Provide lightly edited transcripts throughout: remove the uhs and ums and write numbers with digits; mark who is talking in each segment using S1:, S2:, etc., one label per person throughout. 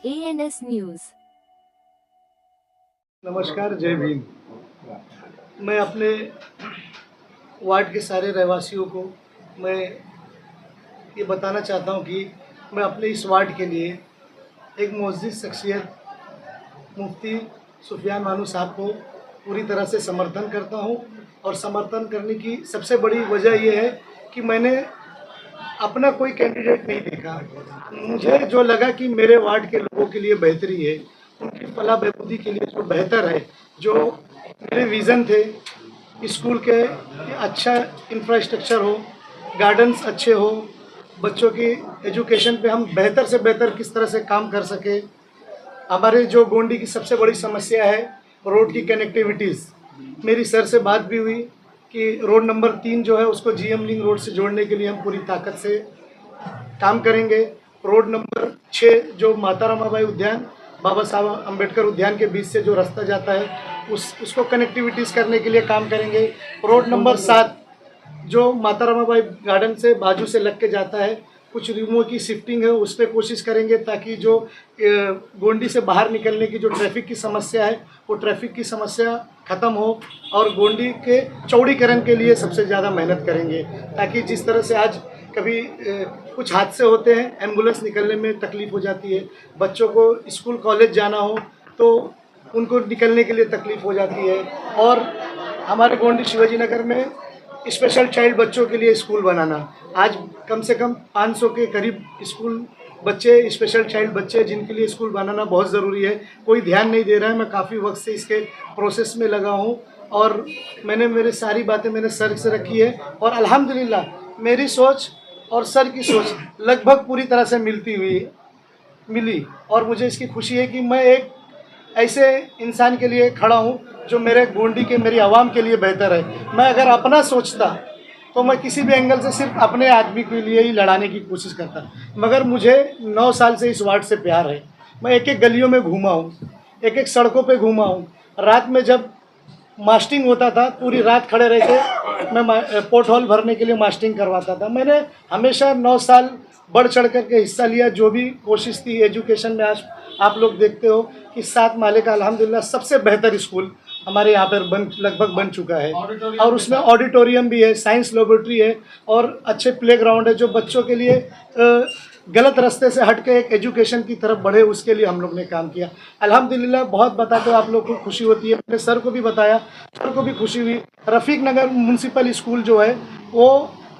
S1: ANS news.
S2: नमस्कार, जय भीम। मैं अपने वार्ड के सारे रहवासियों को मैं ये बताना चाहता हूँ कि मैं अपने इस वार्ड के लिए एक मुअज़्ज़िज़ शख्सियत मुफ्ती सुफियान मानू साहब को पूरी तरह से समर्थन करता हूँ। और समर्थन करने की सबसे बड़ी वजह ये है कि मैंने अपना कोई कैंडिडेट नहीं देखा। मुझे जो लगा कि मेरे वार्ड के लोगों के लिए बेहतरी है, उनकी फलाह बहबूदी के लिए जो बेहतर है, जो मेरे विज़न थे स्कूल के कि अच्छा इंफ्रास्ट्रक्चर हो, गार्डन्स अच्छे हो, बच्चों की एजुकेशन पे हम बेहतर से बेहतर किस तरह से काम कर सके। हमारे जो गोंडी की सबसे बड़ी समस्या है रोड की कनेक्टिविटीज़। मेरी सर से बात भी हुई कि रोड नंबर 3 जो है उसको जीएम लिंक रोड से जोड़ने के लिए हम पूरी ताकत से काम करेंगे। रोड नंबर 6 जो माता रमाबाई उद्यान बाबा साहब अम्बेडकर उद्यान के बीच से जो रास्ता जाता है उसको कनेक्टिविटीज़ करने के लिए काम करेंगे। रोड नंबर 7 जो माता रमाबाई गार्डन से बाजू से लग के जाता है, कुछ रूमों की शिफ्टिंग है, उस पर कोशिश करेंगे ताकि जो गोंडी से बाहर निकलने की जो ट्रैफिक की समस्या है वो ट्रैफिक की समस्या ख़त्म हो। और गोंडी के चौड़ीकरण के लिए सबसे ज़्यादा मेहनत करेंगे ताकि जिस तरह से आज कभी कुछ हादसे होते हैं, एम्बुलेंस निकलने में तकलीफ़ हो जाती है, बच्चों को स्कूल कॉलेज जाना हो तो उनको निकलने के लिए तकलीफ़ हो जाती है। और हमारे गोंडी शिवाजी नगर में स्पेशल चाइल्ड बच्चों के लिए स्कूल बनाना, आज कम से कम 500 के करीब स्कूल बच्चे, स्पेशल चाइल्ड बच्चे जिनके लिए स्कूल बनाना बहुत ज़रूरी है। कोई ध्यान नहीं दे रहा है। मैं काफ़ी वक्त से इसके प्रोसेस में लगा हूँ और मैंने मेरी सारी बातें मैंने सर से रखी है और अल्हम्दुलिल्लाह मेरी सोच और सर की सोच लगभग पूरी तरह से मिली। और मुझे इसकी खुशी है कि मैं एक ऐसे इंसान के लिए खड़ा हूँ जो मेरे गोंडी के, मेरी आवाम के लिए बेहतर है। मैं अगर अपना सोचता तो मैं किसी भी एंगल से सिर्फ अपने आदमी के लिए ही लड़ाने की कोशिश करता, मगर मुझे 9 साल से इस वार्ड से प्यार है। मैं एक एक गलियों में घूमा हूँ, एक एक सड़कों पे घूमा हूँ। रात में जब मास्टिंग होता था पूरी रात खड़े रह के मैं पोर्ट हॉल भरने के लिए मास्टिंग करवाता था। मैंने हमेशा 9 साल बढ़ चढ़ कर के हिस्सा लिया। जो भी कोशिश थी एजुकेशन में, आज आप लोग देखते हो कि 7 माले का अल्हम्दुलिल्लाह सबसे बेहतर स्कूल हमारे यहाँ पर लगभग बन चुका है। और उसमें ऑडिटोरियम भी है, साइंस लेबोरेटरी है और अच्छे प्लेग्राउंड है जो बच्चों के लिए गलत रास्ते से हट के एक एजुकेशन की तरफ बढ़े, उसके लिए हम लोग ने काम किया। अल्हम्दुलिल्लाह बहुत बताते हो आप लोग को खुशी होती है। मैंने सर को भी बताया, सर को भी खुशी हुई। रफ़ीक नगर म्यूनसिपल स्कूल जो है वो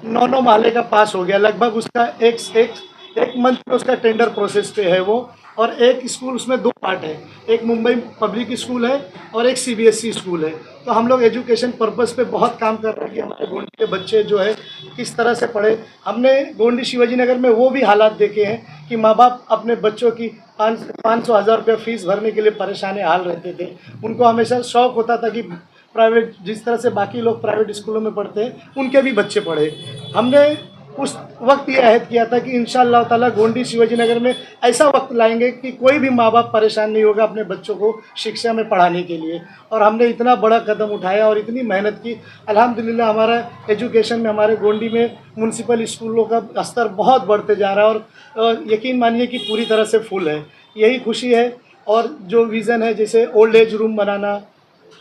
S2: 9 माले का पास हो गया लगभग। उसका एक मंथ में उसका टेंडर प्रोसेस पे है वो। और एक स्कूल उसमें 2 पार्ट है, एक मुंबई पब्लिक स्कूल है और एक सीबीएसई स्कूल है। तो हम लोग एजुकेशन पर्पस पे बहुत काम कर रहे हैं कि हमारे गोंडी के बच्चे जो है किस तरह से पढ़े। हमने गोंडी शिवाजी नगर में वो भी हालात देखे हैं कि माँ बाप अपने बच्चों की 500-1000 रुपये फ़ीस भरने के लिए परेशान हाल रहते थे। उनको हमेशा शौक़ होता था कि प्राइवेट, जिस तरह से बाकी लोग प्राइवेट स्कूलों में पढ़ते हैं उनके भी बच्चे पढ़े। हमने उस वक्त ये अहद किया था कि इंशाअल्लाह ताला गोंडी शिवाजी नगर में ऐसा वक्त लाएंगे कि कोई भी माँ बाप परेशान नहीं होगा अपने बच्चों को शिक्षा में पढ़ाने के लिए। और हमने इतना बड़ा कदम उठाया और इतनी मेहनत की। अल्हम्दुलिल्लाह हमारा एजुकेशन में, हमारे गोंडी में म्यूनसिपल स्कूलों का स्तर बहुत बढ़ते जा रहा है और यकीन मानिए कि पूरी तरह से फुल है। यही खुशी है। और जो विज़न है जैसे ओल्ड एज रूम बनाना,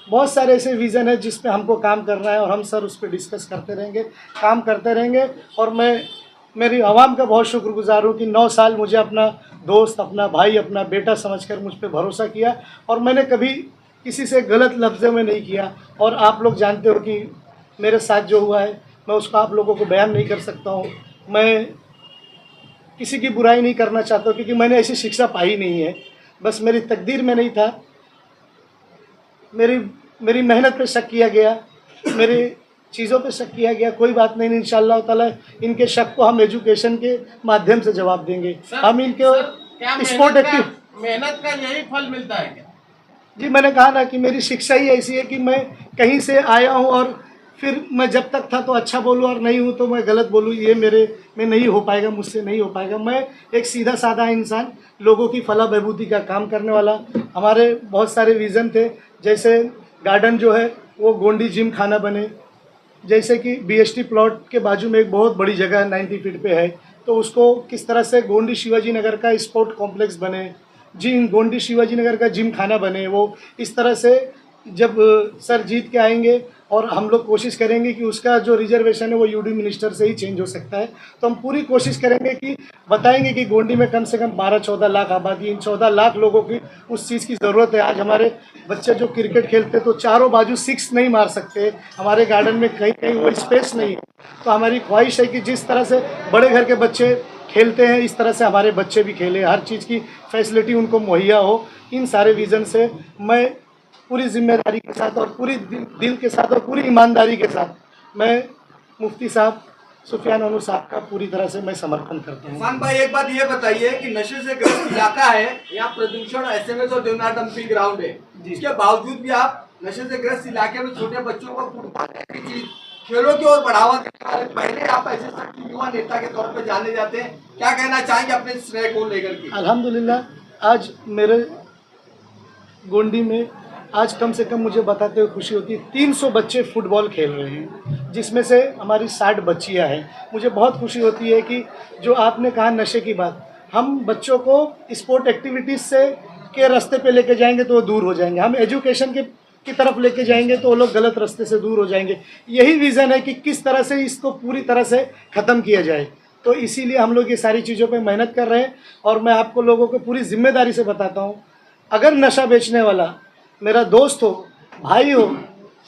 S2: बहुत सारे ऐसे विज़न है जिस पे हमको काम करना है और हम सर उस पर डिस्कस करते रहेंगे, काम करते रहेंगे। और मैं मेरी आवाम का बहुत शुक्रगुज़ार हूँ कि 9 साल मुझे अपना दोस्त, अपना भाई, अपना बेटा समझकर मुझ पे भरोसा किया और मैंने कभी किसी से गलत लफ्ज़ों में नहीं किया। और आप लोग जानते हो कि मेरे साथ जो हुआ है मैं उसको आप लोगों को बयान नहीं कर सकता हूँ। मैं किसी की बुराई नहीं करना चाहता हूँ क्योंकि मैंने ऐसी शिक्षा पाई नहीं है। बस मेरी तकदीर में नहीं था, मेरी मेहनत पे शक किया गया, मेरी चीज़ों पे शक किया गया। कोई बात नहीं, इंशाअल्लाह ताला इनके शक को हम एजुकेशन के माध्यम से जवाब देंगे। हम इनके स्पोर्ट एक्टिव
S3: मेहनत का यही फल मिलता है क्या?
S2: जी, मैंने कहा ना कि मेरी शिक्षा ही ऐसी है कि मैं कहीं से आया हूँ और फिर मैं जब तक था तो अच्छा बोलूँ और नहीं हूँ तो मैं गलत बोलूँ, ये मेरे में नहीं हो पाएगा, मुझसे नहीं हो पाएगा। मैं एक सीधा साधा इंसान, लोगों की फलाह बहबूदी का काम करने वाला। हमारे बहुत सारे विज़न थे, जैसे गार्डन जो है वो गोंडी जिम खाना बने, जैसे कि बीएसटी प्लॉट के बाजू में एक बहुत बड़ी जगह 90 फीट पे है तो उसको किस तरह से गोंडी शिवाजी नगर का स्पोर्ट कॉम्प्लेक्स बने। जिम गोंडी शिवाजी नगर का जिम खाना बने, वो इस तरह से जब सर जीत के आएंगे और हम लोग कोशिश करेंगे कि उसका जो रिजर्वेशन है वो यूडी मिनिस्टर से ही चेंज हो सकता है, तो हम पूरी कोशिश करेंगे कि बताएंगे कि गोंडी में कम से कम 12-14 लाख आबादी, इन 14 लाख लोगों की उस चीज़ की ज़रूरत है। आज हमारे बच्चे जो क्रिकेट खेलते तो चारों बाजू 6 नहीं मार सकते, हमारे गार्डन में कहीं कहीं वो स्पेस नहीं है। तो हमारी ख्वाहिश है कि जिस तरह से बड़े घर के बच्चे खेलते हैं इस तरह से हमारे बच्चे भी खेलें, हर चीज़ की फैसिलिटी उनको मुहैया हो। इन सारे विज़न से मैं पूरी जिम्मेदारी के साथ और पूरी दिल के साथ और पूरी ईमानदारी के साथ मैं मुफ्ती साहब सुफियान वनू साहब का पूरी तरह से मैं समर्थन करता हूँ।
S1: इरफान भाई, एक बात ये बताइए कि नशे से ग्रस्त इलाका है, यहाँ प्रदूषण, एसएमएस और देवनार डंपिंग ग्राउंड है, इसके बावजूद भी आप नशे से ग्रस्त इलाके में छोटे बच्चों को फुटबॉल की चीज, खेलों की ओर बढ़ावा देने वाले पहले आप ऐसे सक्रिय युवा नेता के तौर पर जाने जाते हैं, क्या कहना चाहेंगे अपने श्रेय को लेकर के?
S2: अल्हम्दुलिल्लाह आज मेरे गोंडी में आज कम से कम मुझे बताते हुए खुशी होती है 300 बच्चे फुटबॉल खेल रहे हैं, जिसमें से हमारी 60 बच्चियां हैं। मुझे बहुत खुशी होती है कि जो आपने कहा नशे की बात, हम बच्चों को स्पोर्ट एक्टिविटीज़ से के रास्ते पे लेके जाएंगे तो वो दूर हो जाएंगे, हम एजुकेशन की तरफ लेके जाएंगे तो वो लोग गलत रास्ते से दूर हो जाएंगे। यही विज़न है कि किस तरह से इसको पूरी तरह से ख़त्म किया जाए, तो इसीलिए हम लोग ये सारी चीज़ों पर मेहनत कर रहे हैं। और मैं आपको लोगों को पूरी जिम्मेदारी से बताता हूँ, अगर नशा बेचने वाला मेरा दोस्त हो, भाई हो,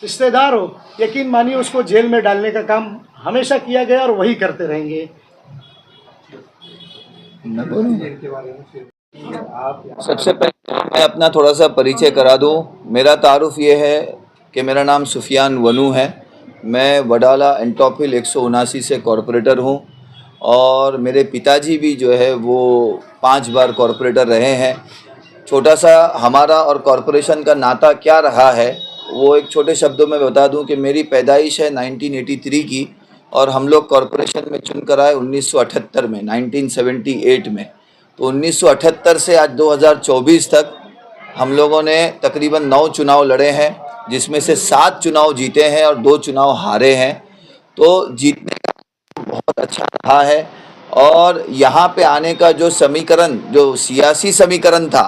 S2: रिश्तेदार हो, यकीन मानिए उसको जेल में डालने का काम हमेशा किया गया और वही करते रहेंगे।
S4: सबसे पहले मैं अपना थोड़ा सा परिचय करा दूं। मेरा तारुफ ये है कि मेरा नाम सुफियान वनू है। मैं वडाला एंटोफिल 179 से कॉरपोरेटर हूं और मेरे पिताजी भी जो है वो 5 बार कॉरपोरेटर रहे हैं। छोटा सा हमारा और कॉरपोरेशन का नाता क्या रहा है वो एक छोटे शब्दों में बता दूं कि मेरी पैदाइश है 1983 की और हम लोग कॉरपोरेशन में चुनकर आए 1978 में, 1978 में। तो 1978 से आज 2024 तक हम लोगों ने तकरीबन 9 चुनाव लड़े हैं, जिसमें से 7 चुनाव जीते हैं और 2 चुनाव हारे हैं। तो जीतने का बहुत अच्छा रहा है। और यहाँ पे आने का जो समीकरण, जो सियासी समीकरण था,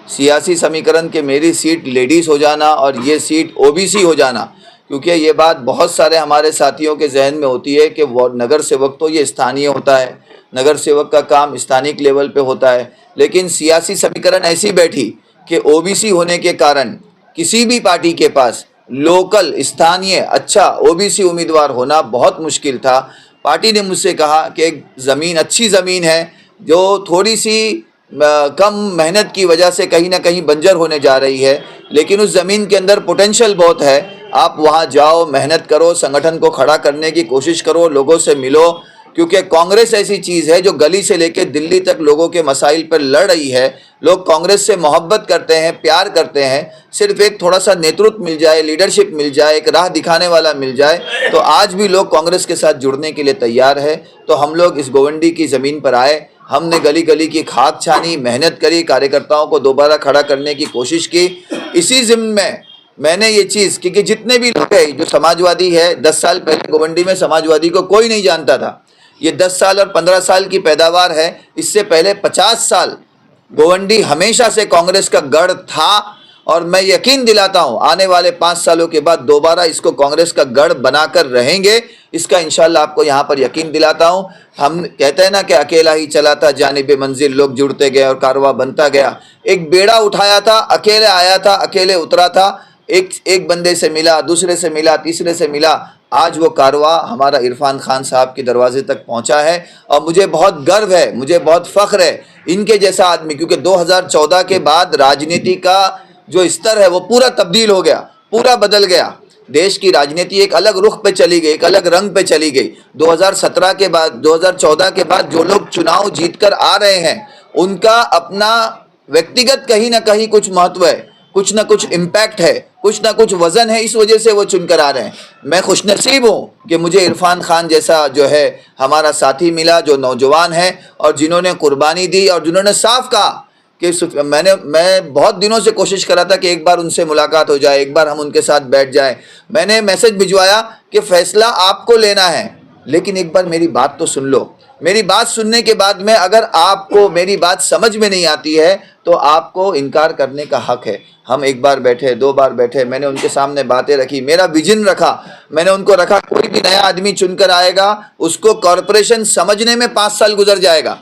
S4: सियासी समीकरण के मेरी सीट लेडीज़ हो जाना और ये सीट ओबीसी हो जाना, क्योंकि ये बात बहुत सारे हमारे साथियों के जहन में होती है कि वो नगर सेवक तो ये स्थानीय होता है, नगर सेवक का काम स्थानिक लेवल पे होता है, लेकिन सियासी समीकरण ऐसी बैठी कि ओबीसी होने के कारण किसी भी पार्टी के पास लोकल स्थानीय अच्छा ओबीसी उम्मीदवार होना बहुत मुश्किल था। पार्टी ने मुझसे कहा कि एक ज़मीन, अच्छी ज़मीन है जो थोड़ी सी कम मेहनत की वजह से कहीं ना कहीं बंजर होने जा रही है, लेकिन उस ज़मीन के अंदर पोटेंशियल बहुत है, आप वहाँ जाओ, मेहनत करो, संगठन को खड़ा करने की कोशिश करो, लोगों से मिलो, क्योंकि कांग्रेस ऐसी चीज़ है जो गली से लेकर दिल्ली तक लोगों के मसाइल पर लड़ रही है। लोग कांग्रेस से मोहब्बत करते हैं, प्यार करते हैं, सिर्फ एक थोड़ा सा नेतृत्व मिल जाए, लीडरशिप मिल जाए, एक राह दिखाने वाला मिल जाए तो आज भी लोग कांग्रेस के साथ जुड़ने के लिए तैयार है। तो हम लोग इस गोवंडी की ज़मीन पर आए, हमने गली गली की खाद छानी, मेहनत करी, कार्यकर्ताओं को दोबारा खड़ा करने की कोशिश की। इसी ज़िम्मे में मैंने ये चीज़, क्योंकि जितने भी लोग हैं जो समाजवादी है, 10 साल पहले गोवंडी में समाजवादी को कोई नहीं जानता था। ये 10 साल और 15 साल की पैदावार है। इससे पहले 50 साल गोवंडी हमेशा से कांग्रेस का गढ़ था और मैं यकीन दिलाता हूँ आने वाले 5 सालों के बाद दोबारा इसको कांग्रेस का गढ़ बनाकर रहेंगे, इसका इंशाल्लाह आपको यहाँ पर यकीन दिलाता हूँ। हम कहते हैं ना कि अकेला ही चला था जानिबे मंजिल, लोग जुड़ते गए और कारवां बनता गया। एक बेड़ा उठाया था, अकेले आया था, अकेले उतरा था, एक बंदे से मिला, दूसरे से मिला, तीसरे से मिला, आज वो कारवां हमारा इरफान खान साहब के दरवाजे तक पहुंचा है। और मुझे बहुत गर्व है, मुझे बहुत फ़ख्र है इनके जैसा आदमी, क्योंकि 2014 के बाद राजनीति का जो स्तर है वो पूरा तब्दील हो गया, पूरा बदल गया। देश की राजनीति एक अलग रुख पे चली गई, एक अलग रंग पे चली गई। 2017 के बाद, 2014 के बाद जो लोग चुनाव जीतकर आ रहे हैं उनका अपना व्यक्तिगत कहीं ना कहीं कुछ महत्व है, कुछ ना कुछ इम्पैक्ट है, कुछ ना कुछ वजन है, इस वजह से वो चुनकर आ रहे हैं। मैं खुशनसीब हूँ कि मुझे इरफान खान जैसा जो है हमारा साथी मिला, जो नौजवान है और जिन्होंने कुर्बानी दी और जिन्होंने साफ कहा कि मैं बहुत दिनों से कोशिश करा था कि एक बार उनसे मुलाकात हो जाए, एक बार हम उनके साथ बैठ जाएं। मैंने मैसेज भिजवाया कि फ़ैसला आपको लेना है, लेकिन एक बार मेरी बात तो सुन लो। मेरी बात सुनने के बाद में अगर आपको मेरी बात समझ में नहीं आती है तो आपको इनकार करने का हक है। हम एक बार बैठे, 2 बार बैठे, मैंने उनके सामने बातें रखी, मेरा विजन रखा, मैंने उनको रखा कोई भी नया आदमी चुनकर आएगा उसको कॉरपोरेशन समझने में 5 साल गुजर जाएगा।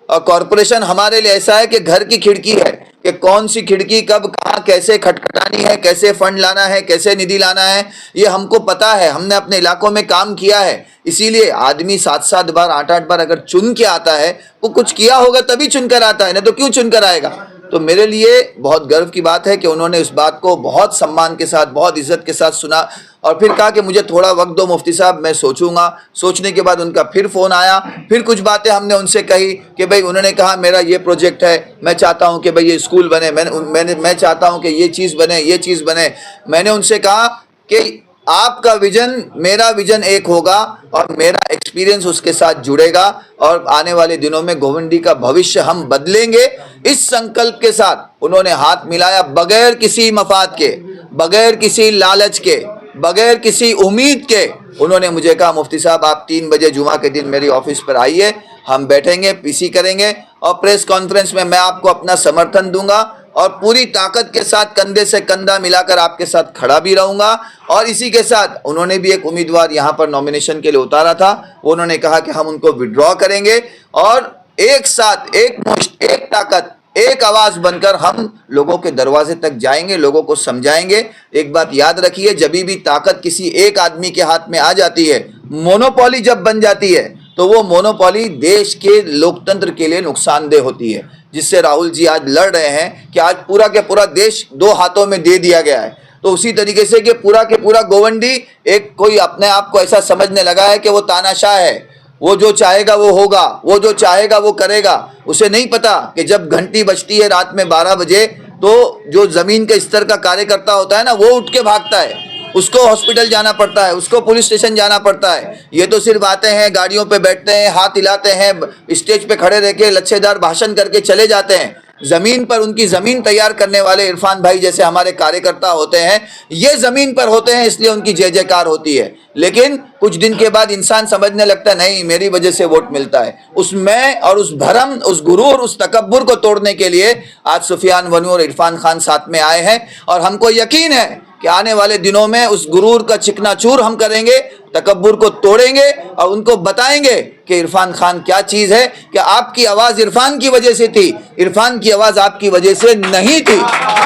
S4: और कॉरपोरेशन हमारे लिए ऐसा है कि घर की खिड़की है कि कौन सी खिड़की कब कहाँ कैसे खटखटानी है, कैसे फंड लाना है, कैसे निधि लाना है, ये हमको पता है, हमने अपने इलाकों में काम किया है। इसीलिए आदमी 7-7 बार 8-8 बार अगर चुन के आता है, वो कुछ किया होगा तभी चुनकर आता है, नहीं तो क्यों चुनकर आएगा। तो मेरे लिए बहुत गर्व की बात है कि उन्होंने इस बात को बहुत सम्मान के साथ, बहुत इज्जत के साथ सुना और फिर कहा कि मुझे थोड़ा वक्त दो मुफ्ती साहब, मैं सोचूंगा। सोचने के बाद उनका फिर फ़ोन आया, फिर कुछ बातें हमने उनसे कही कि भाई, उन्होंने कहा मेरा ये प्रोजेक्ट है, मैं चाहता हूं कि भाई ये स्कूल बने, मैं चाहता हूं कि ये चीज़ बने, ये चीज़ बने। मैंने उनसे कहा कि आपका विजन मेरा विजन एक होगा और मेरा एक्सपीरियंस उसके साथ जुड़ेगा और आने वाले दिनों में गोवंडी का भविष्य हम बदलेंगे। इस संकल्प के साथ उन्होंने हाथ मिलाया, बगैर किसी मफाद के, बगैर किसी लालच के, बगैर किसी उम्मीद के। उन्होंने मुझे कहा मुफ्ती साहब आप 3 बजे जुमा के दिन मेरी ऑफिस पर आइए, हम बैठेंगे, पीसी करेंगे और प्रेस कॉन्फ्रेंस में मैं आपको अपना समर्थन दूंगा और पूरी ताकत के साथ कंधे से कंधा मिलाकर आपके साथ खड़ा भी रहूंगा। और इसी के साथ उन्होंने भी एक उम्मीदवार यहाँ पर नॉमिनेशन के लिए उतारा था, उन्होंने कहा कि हम उनको विड्रॉ करेंगे और एक साथ, एक मुश्त, एक ताकत, एक आवाज बनकर हम लोगों के दरवाजे तक जाएंगे, लोगों को समझाएंगे। एक बात याद रखिए, जब भी ताकत किसी एक आदमी के हाथ में आ जाती है, मोनोपोली जब बन जाती है, तो वो मोनोपोली देश के लोकतंत्र के लिए नुकसानदेह होती है, जिससे राहुल जी आज लड़ रहे हैं कि आज पूरा के पूरा देश 2 हाथों में दे दिया गया है। तो उसी तरीके से कि पूरा के पूरा गोवंडी एक कोई अपने आप को ऐसा समझने लगा है कि वो तानाशाह है, वो जो चाहेगा वो होगा, वो जो चाहेगा वो करेगा। उसे नहीं पता कि जब घंटी बजती है रात में 12 बजे, तो जो जमीन के स्तर का कार्यकर्ता होता है ना, वो उठ के भागता है, उसको हॉस्पिटल जाना पड़ता है, उसको पुलिस स्टेशन जाना पड़ता है। ये तो सिर्फ आते हैं, गाड़ियों पे बैठते हैं, हाथ हिलाते हैं, स्टेज पे खड़े रह के लच्छेदार भाषण करके चले जाते हैं। जमीन पर उनकी जमीन तैयार करने वाले इरफान भाई जैसे हमारे कार्यकर्ता होते हैं, ये जमीन पर होते हैं, इसलिए उनकी जय जयकार होती है। लेकिन कुछ दिन के बाद इंसान समझने लगता है नहीं, मेरी वजह से वोट मिलता है। उस मैं और उस भरम, उस गुरूर, उस तकब्बुर को तोड़ने के लिए आज सुफियान वनू और इरफान खान साथ में आए हैं और हमको यकीन है कि आने वाले दिनों में उस गुरूर का चिकनाचूर हम करेंगे, तकब्बुर को तोड़ेंगे और उनको बताएंगे कि इरफान खान क्या चीज है, कि आपकी आवाज इरफान की वजह से थी, इरफान की आवाज आपकी वजह से नहीं थी।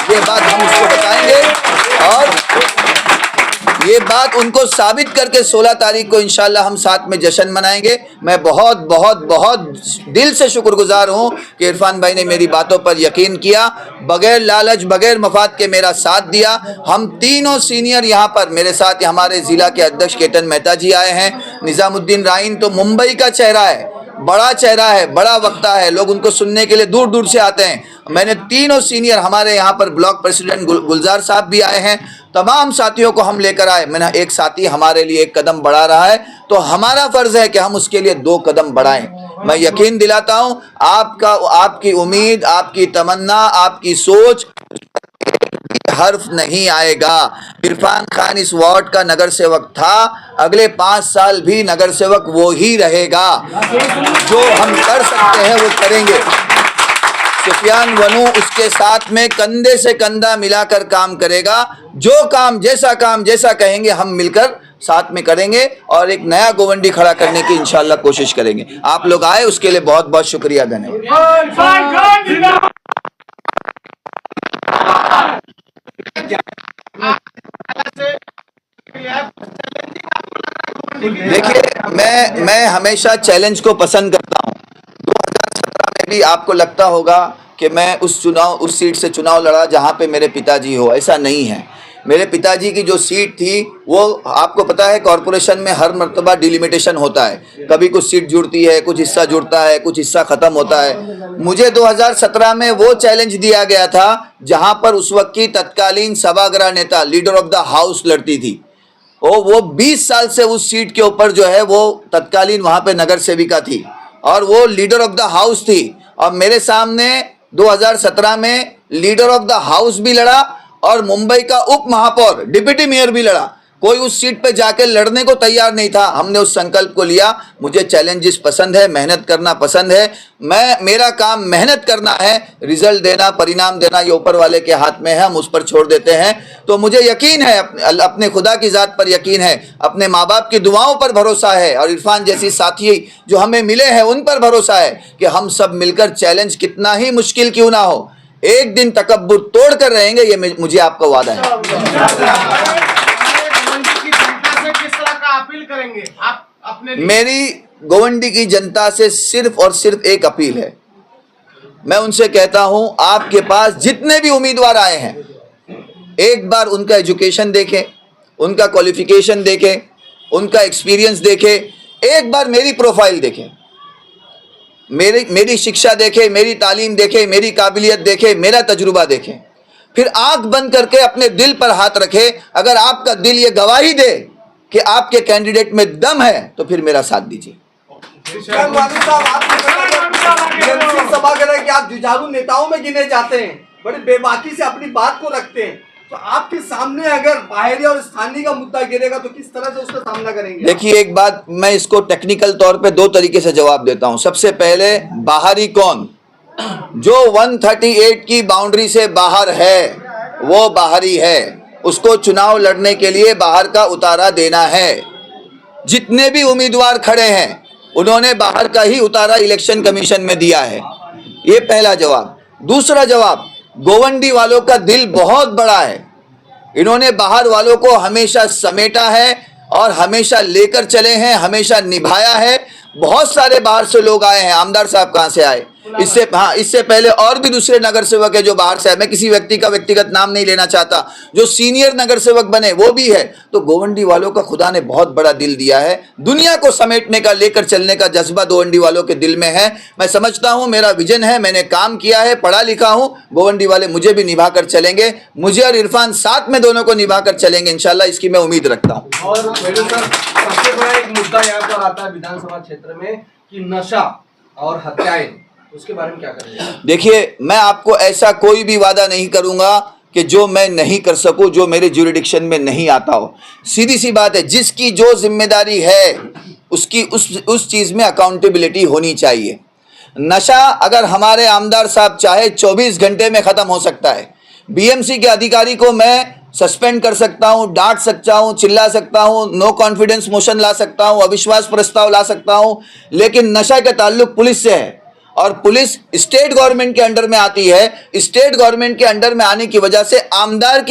S4: ये बात हम उसको बताएंगे और ये बात उनको साबित करके 16 तारीख को इंशाल्लाह हम साथ में जश्न मनाएंगे। मैं बहुत बहुत बहुत दिल से शुक्रगुजार हूँ कि इरफान भाई ने मेरी बातों पर यकीन किया, बगैर लालच, बगैर मफाद के मेरा साथ दिया। हम तीनों सीनियर यहाँ पर मेरे साथ, हमारे ज़िला के अध्यक्ष केतन मेहता जी आए हैं, निज़ामुद्दीन राइन तो मुंबई का चेहरा है, बड़ा चेहरा है, बड़ा वक्ता है, लोग उनको सुनने के लिए दूर दूर से आते हैं। मैंने तीनों सीनियर, हमारे यहाँ पर ब्लॉक प्रेसिडेंट गुलजार साहब भी आए हैं, तमाम साथियों को हम लेकर आए। मैंने एक साथी हमारे लिए 1 कदम बढ़ा रहा है तो हमारा फर्ज है कि हम उसके लिए 2 कदम बढ़ाएं। मैं यकीन दिलाता हूँ आपका, आपकी उम्मीद, आपकी तमन्ना, आपकी सोच हर्फ नहीं आएगा। इरफान खान इस वार्ड का नगर सेवक था, अगले 5 साल भी नगर सेवक वो ही रहेगा। जो हम कर सकते हैं वो करेंगे। सुफियान वनू उसके साथ में कंधे से कंधा मिलाकर काम करेगा। जो काम, जैसा कहेंगे हम मिलकर साथ में करेंगे और एक नया गोवंडी खड़ा करने की इंशाल्लाह कोशिश करेंगे। आप लोग आए उसके लिए बहुत बहुत शुक्रिया, धन्यवाद। देखिए, मैं हमेशा चैलेंज को पसंद करता हूँ। 2017 में भी आपको लगता होगा कि मैं उस सीट से चुनाव लड़ा जहाँ पे मेरे पिताजी हो, ऐसा नहीं है। मेरे पिताजी की जो सीट थी वो आपको पता है, कॉरपोरेशन में हर मर्तबा डिलिमिटेशन होता है, कभी कुछ सीट जुड़ती है, कुछ हिस्सा जुड़ता है, कुछ हिस्सा खत्म होता है। मुझे 2017 में वो चैलेंज दिया गया था जहां पर उस वक्त की तत्कालीन सभागृह नेता, लीडर ऑफ द हाउस लड़ती थी। वो 20 साल से उस सीट के ऊपर जो है वो तत्कालीन वहां पे नगर सेविका थी और वो लीडर ऑफ द हाउस थी। और मेरे सामने 2017 में लीडर ऑफ द हाउस भी लड़ा और मुंबई का उप महापौर, डिप्टी मेयर भी लड़ा। कोई उस सीट पे जाकर लड़ने को तैयार नहीं था। हमने उस संकल्प को लिया। मुझे चैलेंजेस पसंद है, मेहनत करना पसंद है। मेरा काम मेहनत करना है, रिजल्ट देना, परिणाम देना ये ऊपर वाले के हाथ में है, हम उस पर छोड़ देते हैं। तो मुझे यकीन है, अपने खुदा की ज़ात पर यकीन है, अपने माँ बाप की दुआओं पर भरोसा है, और इरफान जैसी साथी जो हमें मिले हैं उन पर भरोसा है कि हम सब मिलकर चैलेंज कितना ही मुश्किल क्यों ना हो, एक दिन तकब्बुर तोड़ कर रहेंगे। ये मुझे आपका वादा है।
S3: किस तरह का अपील करेंगे आप अपने लिए?
S4: मेरी गोवंडी की जनता से सिर्फ और सिर्फ एक अपील है। मैं उनसे कहता हूं, आपके पास जितने भी उम्मीदवार आए हैं, एक बार उनका एजुकेशन देखें, उनका क्वालिफिकेशन देखें, उनका एक्सपीरियंस देखें, एक बार मेरी प्रोफाइल देखें, मेरी शिक्षा देखें, मेरी तालीम देखें, मेरी काबिलियत देखें, मेरा तजुर्बा देखें। फिर आंख बंद करके अपने दिल पर हाथ रखें। अगर आपका दिल ये गवाही दे कि आपके कैंडिडेट में दम है तो फिर मेरा साथ दीजिए।
S1: सुफियान वानी साहब, आपने BMC सभागृह के आप जुझारू नेताओं में गिने जाते हैं, बड़ी बेबाकी से अपनी बात को रखते हैं, तो आपके सामने अगर बाहरी और स्थानीय का मुद्दा गिरेगा तो किस तरह से उसका सामना करेंगे?
S4: देखिए, एक बात मैं इसको टेक्निकल तौर पे दो तरीके से जवाब देता हूं। सबसे पहले, बाहरी कौन? जो 138 की बाउंड्री से बाहर है वो बाहरी है, उसको चुनाव लड़ने के लिए बाहर का उतारा देना है। जितने भी उम्मीदवार खड़े हैं उन्होंने बाहर का ही उतारा इलेक्शन कमीशन में दिया है। ये पहला जवाब। दूसरा जवाब, गोवंडी वालों का दिल बहुत बड़ा है, इन्होंने बाहर वालों को हमेशा समेटा है और हमेशा लेकर चले हैं, हमेशा निभाया है। बहुत सारे बाहर से लोग आए हैं। आमदार साहब कहाँ से आए? इससे पहले और भी दूसरे नगर सेवक है जो बाहर से आए। मैं किसी व्यक्ति का व्यक्तिगत नाम नहीं लेना चाहता। जो सीनियर नगर सेवक बने वो भी है। तो गोवंडी वालों का खुदा ने बहुत बड़ा दिल दिया है। दुनिया को समेटने का, लेकर चलने का जज्बा गोवंडी वालों के दिल में है। मैं समझता हूँ, मेरा विजन है, मैंने काम किया है, पढ़ा लिखा हूँ। गोवंडी वाले मुझे भी निभा कर चलेंगे, मुझे और इरफान साथ में दोनों को निभा कर चलेंगे इंशाल्लाह, इसकी मैं उम्मीद रखता हूँ।
S1: और मेरे सर, सबसे बड़ा एक मुद्दा यहाँ पर आता है विधानसभा क्षेत्र में कि नशा और हत्याएं, उसके बारे में क्या करेंगे?
S4: देखिए, मैं आपको ऐसा कोई भी वादा नहीं करूंगा कि जो मैं नहीं कर सकूं, जो मेरे ज्यूरिडिक्शन में नहीं आता हो। सीधी सी बात है, जिसकी जो जिम्मेदारी है उसकी उस चीज में अकाउंटेबिलिटी होनी चाहिए। नशा अगर हमारे आमदार साहब चाहे 24 घंटे में खत्म हो सकता है। बीएमसी के अधिकारी को मैं सस्पेंड कर सकता हूं, डांट सकता हूं, चिल्ला सकता हूं, नो कॉन्फिडेंस मोशन ला सकता हूं, अविश्वास प्रस्ताव ला सकता हूं, लेकिन नशा का ताल्लुक पुलिस से है और पुलिस स्टेट गवर्नमेंट के अंडर में आती है। स्टेट गवर्नमेंट के अंडर में आने की वजह से आमदार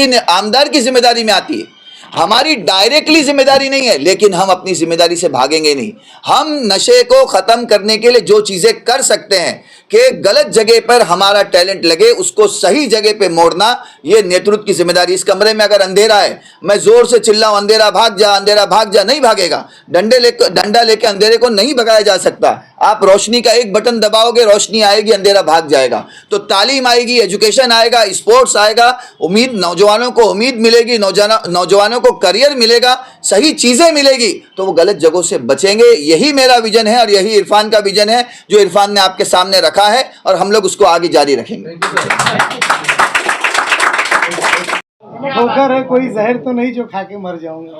S4: की जिम्मेदारी में आती है। हमारी डायरेक्टली जिम्मेदारी नहीं है, लेकिन हम अपनी जिम्मेदारी से भागेंगे नहीं। हम नशे को खत्म करने के लिए जो चीजें कर सकते हैं कि गलत जगह पर हमारा टैलेंट लगे, उसको सही जगह पे मोड़ना, ये नेतृत्व की जिम्मेदारी। इस कमरे में अगर अंधेरा है, मैं जोर से चिल्लाऊं अंधेरा भाग जा, अंधेरा भाग जा, नहीं भागेगा। डंडा लेके अंधेरे को नहीं भगाया जा सकता। आप रोशनी का एक बटन दबाओगे, रोशनी आएगी, अंधेरा भाग जाएगा। तो तालीम आएगी, एजुकेशन आएगा, स्पोर्ट्स आएगा, उम्मीद, नौजवानों को उम्मीद मिलेगी, नौजवानों को करियर मिलेगा, सही चीजें मिलेगी, तो वो गलत जगहों से बचेंगे। यही मेरा विजन है और यही इरफान का विजन है जो इरफान ने आपके सामने रखा है, और हम लोग उसको आगे जारी रखेंगे।
S2: ठोकर है, कोई जहर तो नहीं जो खा के मर जाऊंगा।